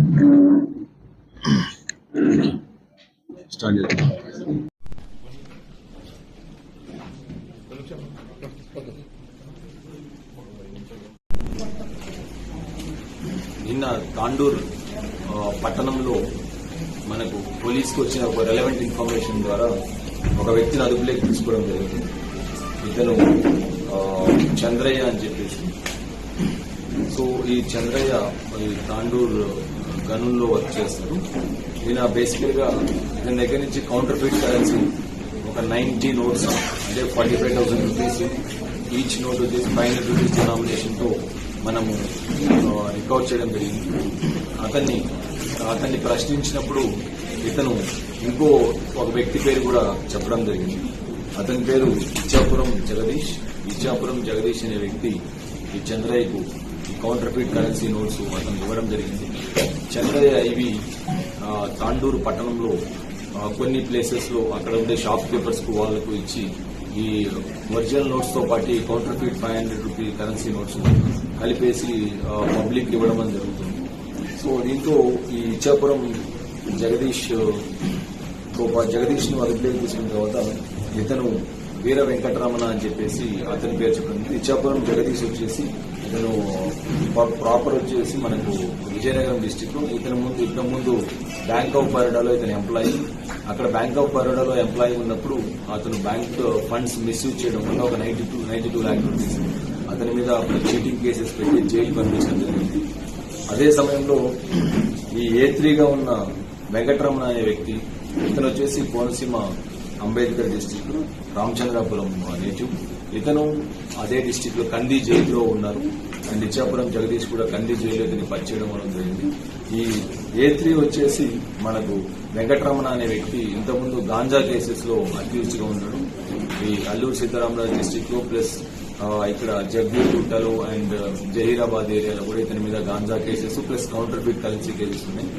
నిన్న తాండూర్ పట్టణంలో మనకు పోలీసుకు వచ్చిన ఒక రెలవెంట్ ఇన్ఫర్మేషన్ ద్వారా ఒక వ్యక్తిని అదుపులోకి తీసుకోవడం జరిగింది. ఇతను చంద్రయ్య అని చెప్పేసి. సో ఈ చంద్రయ్య ఈ తాండూర్ గనుల్లో వర్క్ చేస్తారు. ఈయన బేసికల్ గా ఇతని దగ్గర నుంచి కౌంటర్ ఫీట్ కరెన్సీ ఒక 90 నోట్స్ అంటే 45,000 రూపీస్, ఈచ్ నోట్ వచ్చేసి 500 రూపీస్ డినామినేషన్ తో మనము రికవర్ చేయడం జరిగింది. అతన్ని ప్రశ్నించినప్పుడు ఇతను ఇంకో ఒక వ్యక్తి పేరు కూడా చెప్పడం జరిగింది. అతని పేరు ఇచ్చాపురం జగదీష్ అనే వ్యక్తి ఈ చంద్రయ్యకు ఈ కౌంటర్ ఫీట్ కరెన్సీ నోట్స్ అతను ఇవ్వడం జరిగింది. చంద్రయ్య ఇవి తాండూరు పట్టణంలో కొన్ని ప్లేసెస్ లో అక్కడ ఉండే షాప్ కీపర్స్ కు వాళ్లకు ఇచ్చి ఈ ఒరిజినల్ నోట్స్ తో పాటు counter feet 500 rupee currency notes కలిపేసి పబ్లిక్ ఇవ్వడం అని జరుగుతుంది. సో దీంతో ఈ ఇచ్చాపురం జగదీష్ ను అదుపులోకి తీసుకున్న తర్వాత ఇతను వీర వెంకటరమణ అని చెప్పేసి అతని పేరు చెప్పండి. ఇచ్చాపురం జగదీష్ వచ్చేసి ఇతను ప్రాపర్ వచ్చేసి మనకు విజయనగరం డిస్టిక్ లో. ఇతని ముందు బ్యాంక్ ఆఫ్ బరోడాలో ఇతను ఎంప్లాయీ. అక్కడ బ్యాంక్ ఆఫ్ బరోడాలో ఎంప్లాయీ ఉన్నప్పుడు అతను బ్యాంక్ ఫండ్స్ మిస్యూజ్ చేయడం వల్ల ఒక 92 లాక్ రూపీస్ అతని మీద చీటింగ్ కేసెస్ పెట్టి జైలు పంపించడం జరిగింది. అదే సమయంలో ఈ A3గా ఉన్న వెంకటరమణ అనే వ్యక్తి, ఇతను వచ్చేసి కోనసీమ అంబేద్కర్ డిస్టిక్ రామచంద్రాపురం నేటివ్. ఇతను అదే డిస్టిక్ లో కంది జైల్లో ఉన్నారు. అండ్ ఇచ్చాపురం జగదీష్ కూడా కంది జైల్లో ఇతని పనిచేయడం వల్ల జరిగింది. ఈ A3 వచ్చేసి మనకు వెంకటరమణ అనే వ్యక్తి ఇంతకుముందు గాంజా కేసెస్ లో అక్యూజ్డ్ గా ఉన్నాడు. ఈ అల్లూరు సీతారామరాజు డిస్టిక్ లో ప్లస్ ఇక్కడ జగ్గూరులో అండ్ జహీరాబాద్ ఏరియాలో కూడా ఇతని మీద ganja cases plus counter feet currency cases ఉన్నాయి.